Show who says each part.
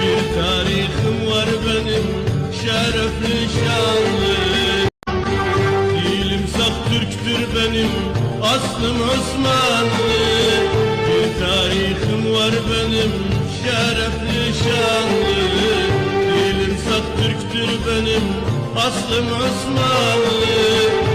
Speaker 1: Bir tarihim var benim şerefli şanlı. Dilim saf Türktür benim aslım Osmanlı. Bir tarihim var benim şerefli şanlı. Dilim saf Türktür benim aslım Osmanlı.